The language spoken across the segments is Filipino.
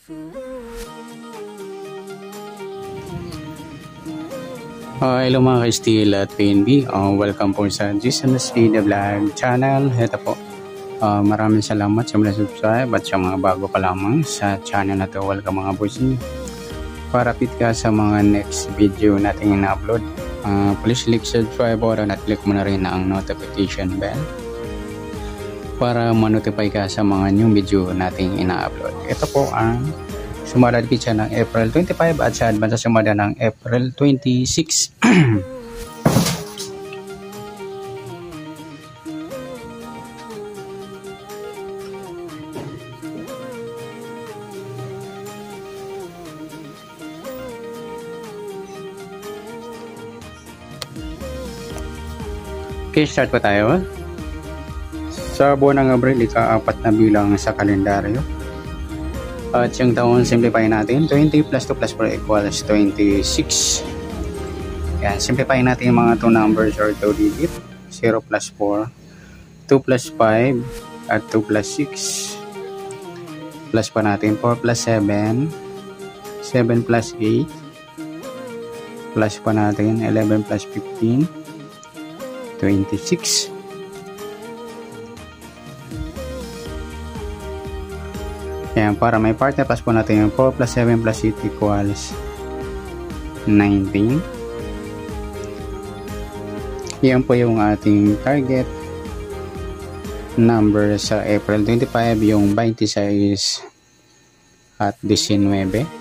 Hello mga ka-Steel at PNB. Welcome po sa Jason Speed Vlog channel. Ito po. Maraming salamat sa mga subscribe at sa mga bago pa lamang sa channel na to. Welcome mga bossing. Para update ka sa mga next video natin ina-upload. Please click subscribe button at click mo na rin ang notification bell para ma-notify ka sa mga new video nating ina-upload. Ito po ang sumadad kitsa ng April 25 at sa advance sumadad ng April 26. Okay, start po tayo. Sa buwan ng Abril, ika-4 na bilang sa kalendaryo. At yung taon, simplify natin. 20 plus 2 plus 4 equals 26. Yan, simplify natin yung mga 2 numbers or 2 digit. 0 plus 4, 2 plus 5, at 2 plus 6. Plus pa natin 4 plus 7, 7 plus 8. Plus pa natin 11 plus 15, 26. Ayan, para may partner, plus po natin yung 4 plus 7 plus 8 equals 19. Yan po yung ating target number sa April 25, yung 26 at 19.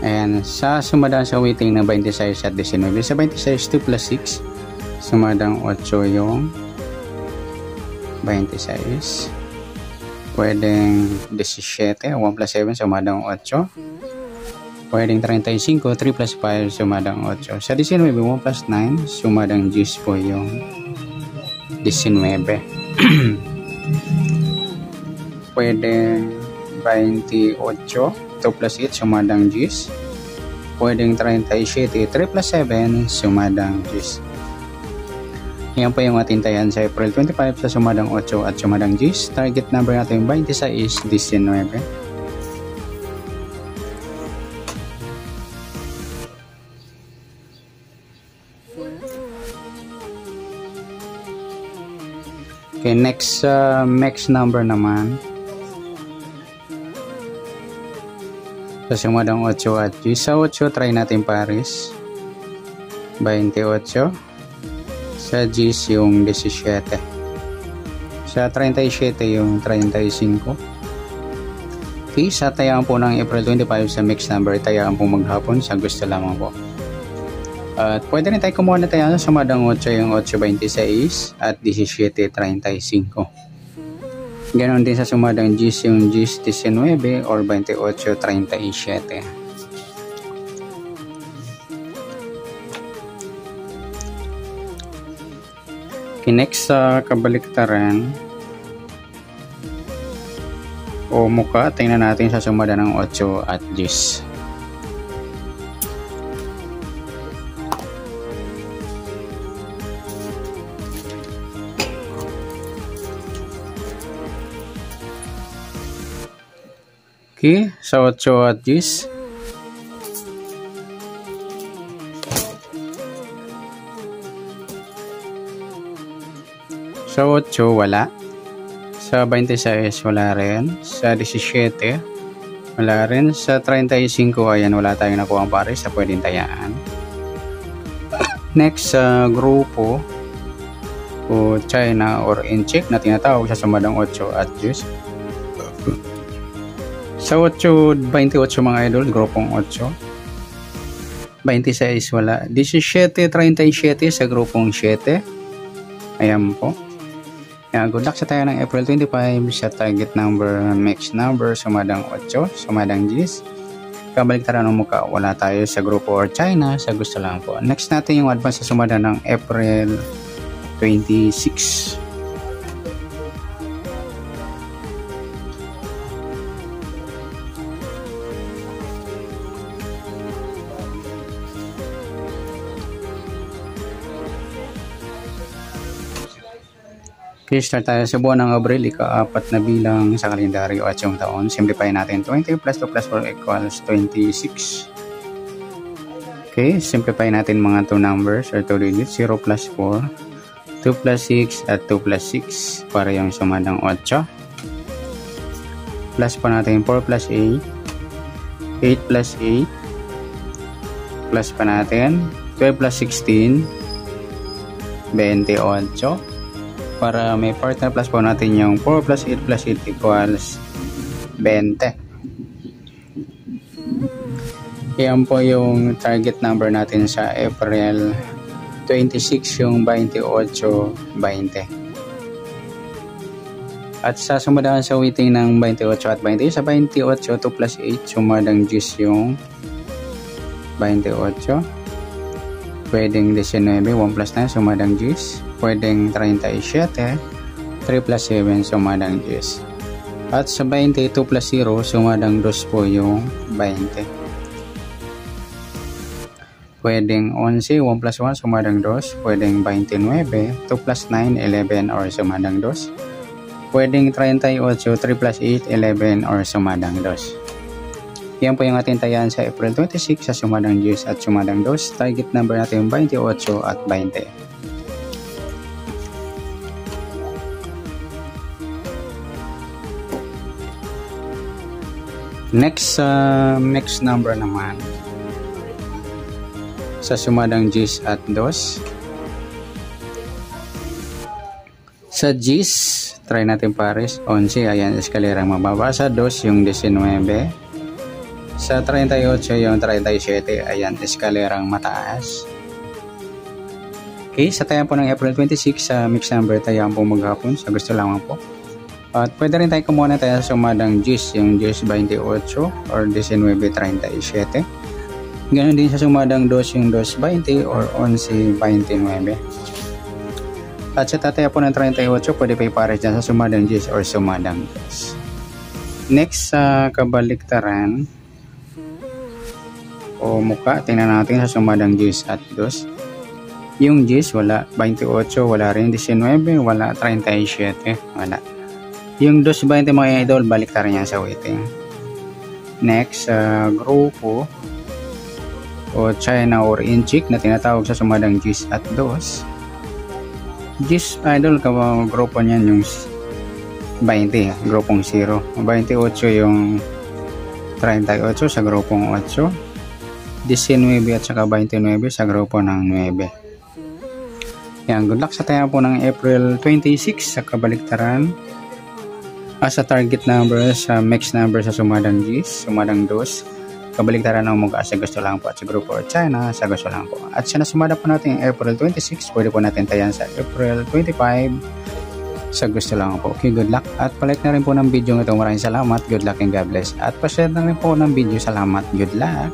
Ayan, sa sumadang sa waiting na 26 at 19. Sa 26, 2 plus 6. Sumadang 8 yung 26. Pwedeng 17. 1 plus 7, sumadang 8. Pwedeng 35. 3 plus 5, sumadang 8. Sa 19, 1 plus 9. Sumadang 10 po yung 19. Pwedeng 28. 2 plus 8, sumadang 10. Pwedeng 37, 3 plus 7, sumadang 10. Yan po yung ating tayan sa April 25 sa sumadang 8 at sumadang 10. Target number natin 26 is 19. Okay, next number naman. Sa sumadang 8 at 10. Sa 8, try natin pares. 28. Sa 10 yung 17. Sa 37 yung 35. Okay, sa tayaan po ng April 25 sa mixed number, tayaan po maghapon sa gusto lamang po. At pwede rin tayo kumuha na tayaan sa sumadang 8 yung 8.26 at 17.35. Ganon din sa sumadang 10 yung 10.19 or 28.37. Okay, next sa kabaliktaran o muka, tingnan natin sa sumada ng 8 at 10. Okay, sa 8 at 10. Sa 8 wala. Sa 26 wala rin. Sa 17 wala rin. Sa 35 ayan, wala tayong nakuha ang pares sa pwedeng tayaan. Next sa grupo o China or Incheck na tinatawag sa sumadang 8 at 10. Sa 8, 28 mga idol, grupong 8. 26 wala. 17, 37 sa grupong 7. Ayan po. Good luck sa tayo ng April 25 sa target number, mixed number, sumadang 8, sumadang 10. Kabaliktaran ng mukha, wala tayo sa grupo or China, sa gusto lang po. Next natin yung advance sa sumadang ng April 26. Okay, start tayo sa buwan ng Abril, ika-4 na bilang sa kalendaryo at yung taon. Simplify natin. 20 plus 2 plus 4 equals 26. Okay, simplify natin mga 2 numbers or 2 digits. 0 plus 4, 2 plus 6 at 2 plus 6 para yung suma ng 8. Plus pa natin 4 plus 8, 8 plus 8, plus pa natin 12 plus 16, 28. Para may partner plus po natin yung 4 plus 8 plus 8 equals 20. Yan po yung target number natin sa April 26, yung 28-20. At sa sumadaan sa weighting ng 28 at 20, sa 28, 2 plus 8, sumadang 10 yung 28. Pwedeng 19, 1 plus 9, sumadang 10. Pwedeng 37, 3 plus 7, sumadang 10. At sa 20, 2 plus 0, sumadang 2 po yung 20. Pwedeng 11, 1 plus 1, sumadang 2. Pwedeng 29, 2 plus 9, 11, or sumadang 2. Pwedeng 38, 3 plus 8, 11, or sumadang 2. Yan po yung ating tayan sa April 26 sa sumadang 10 at sumadang 2. Target number natin yung 28 at 20. Next number naman sa sumadang 10 at 2. Sa 10, try natin pares. 11, ayan, eskalerang mababa. Sa 2, yung 19. Sa 38, yung 37, ayan, eskalerang mataas. Okay, sa tayan po ng April 26, sa mixed number, tayan po maghapon. Sa gusto lamang po. At pwede rin tayo kumuha na tayo sa sumadang 10, yung 10-28 or 19-37. Ganon din sa sumadang 2, yung 2-20 or 11-29. At sa tataya po ng 38, pwede pa ipares dyan sa sumadang 10 or sumadang 2. Next, sa kabaliktaran o muka, tingnan natin sa sumadang 10 at 2. Yung 10, wala. 28, wala rin. 19, wala. 37, wala. Yung 2-20 mga idol, baliktaran yan sa weighting. Next, grupo o China or Inchik na tinatawag sa sumadang 10 at 2. 10 idol, grupo niyan yung 20, grupong 0. 28 yung 38 sa grupong 8. 19 at saka 29 sa grupo ng 9. Yan, good luck sa tayo po ng April 26 sa kabaliktaran. Sa target number, sa mixed number sa sumadang 10, sumadang 2, kabaliktaran ng mga sa gusto lang po at sa grupo or China, sa gusto lang po. At sa nasumada po natin April 26, pwede po natin tayan sa April 25, sa gusto lang po. Okay, good luck. At palike na rin po ng video ito. Maraming salamat. Good luck and God bless. At pa-share na rin po ng video. Salamat. Good luck.